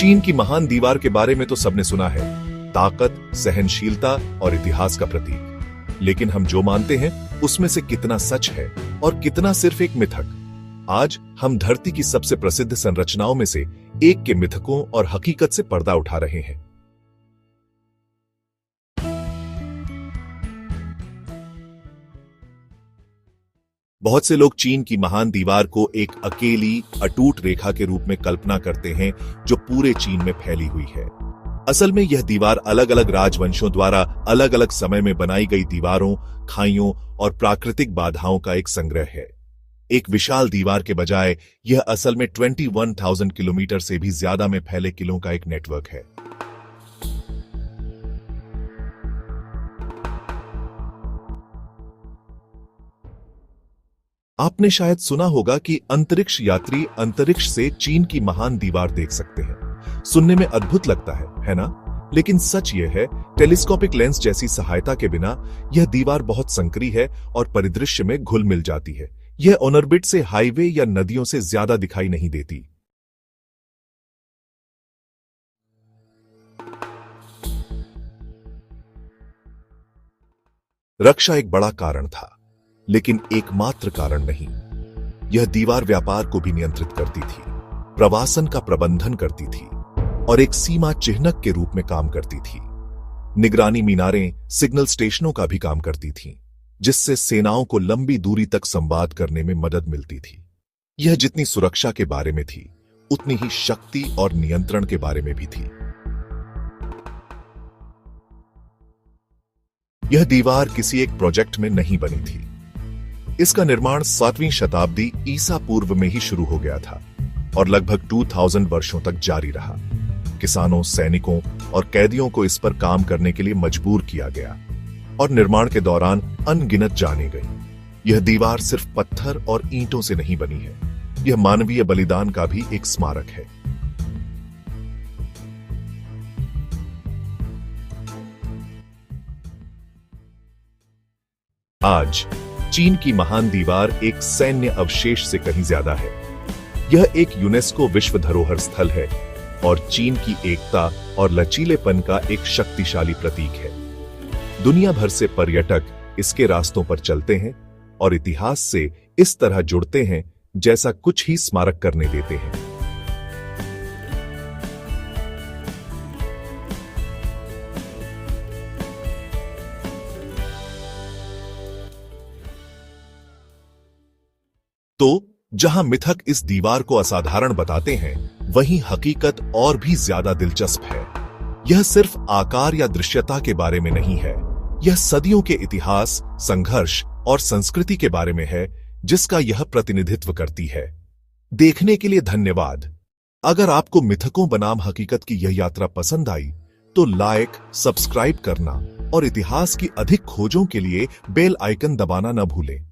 चीन की महान दीवार के बारे में तो सबने सुना है, ताकत, सहनशीलता और इतिहास का प्रतीक। लेकिन हम जो मानते हैं उसमें से कितना सच है और कितना सिर्फ एक मिथक। आज हम धरती की सबसे प्रसिद्ध संरचनाओं में से एक के मिथकों और हकीकत से पर्दा उठा रहे हैं। बहुत से लोग चीन की महान दीवार को एक अकेली अटूट रेखा के रूप में कल्पना करते हैं जो पूरे चीन में फैली हुई है। असल में यह दीवार अलग अलग राजवंशों द्वारा अलग अलग समय में बनाई गई दीवारों, खाइयों और प्राकृतिक बाधाओं का एक संग्रह है। एक विशाल दीवार के बजाय यह असल में 21,000 किलोमीटर से भी ज्यादा में फैले किलों का एक नेटवर्क है। आपने शायद सुना होगा कि अंतरिक्ष यात्री अंतरिक्ष से चीन की महान दीवार देख सकते हैं। सुनने में अद्भुत लगता है ना? लेकिन सच यह है, टेलीस्कोपिक लेंस जैसी सहायता के बिना यह दीवार बहुत संकरी है और परिदृश्य में घुल मिल जाती है। यह ऑर्बिट से हाईवे या नदियों से ज्यादा दिखाई नहीं देती। रक्षा एक बड़ा कारण था, लेकिन एकमात्र कारण नहीं। यह दीवार व्यापार को भी नियंत्रित करती थी, प्रवासन का प्रबंधन करती थी और एक सीमा चिह्नक के रूप में काम करती थी। निगरानी मीनारें, सिग्नल स्टेशनों का भी काम करती थीं, जिससे सेनाओं को लंबी दूरी तक संवाद करने में मदद मिलती थी। यह जितनी सुरक्षा के बारे में थी, उतनी ही शक्ति और नियंत्रण के बारे में भी थी। यह दीवार किसी एक प्रोजेक्ट में नहीं बनी थी। इसका निर्माण 7वीं शताब्दी ईसा पूर्व में ही शुरू हो गया था और लगभग 2000 वर्षों तक जारी रहा। किसानों, सैनिकों और कैदियों को इस पर काम करने के लिए मजबूर किया गया और निर्माण के दौरान अनगिनत जानें गई। यह दीवार सिर्फ पत्थर और ईंटों से नहीं बनी है, यह मानवीय बलिदान का भी एक स्मारक है। आज चीन की महान दीवार एक सैन्य अवशेष से कहीं ज्यादा है। यह एक यूनेस्को विश्व धरोहर स्थल है और चीन की एकता और लचीलेपन का एक शक्तिशाली प्रतीक है। दुनिया भर से पर्यटक इसके रास्तों पर चलते हैं और इतिहास से इस तरह जुड़ते हैं जैसा कुछ ही स्मारक करने देते हैं। तो जहां मिथक इस दीवार को असाधारण बताते हैं, वहीं हकीकत और भी ज्यादा दिलचस्प है। यह सिर्फ आकार या दृश्यता के बारे में नहीं है, यह सदियों के इतिहास, संघर्ष और संस्कृति के बारे में है जिसका यह प्रतिनिधित्व करती है। देखने के लिए धन्यवाद। अगर आपको मिथकों बनाम हकीकत की यह यात्रा पसंद आई तो लाइक, सब्सक्राइब करना और इतिहास की अधिक खोजों के लिए बेल आइकन दबाना न भूलें।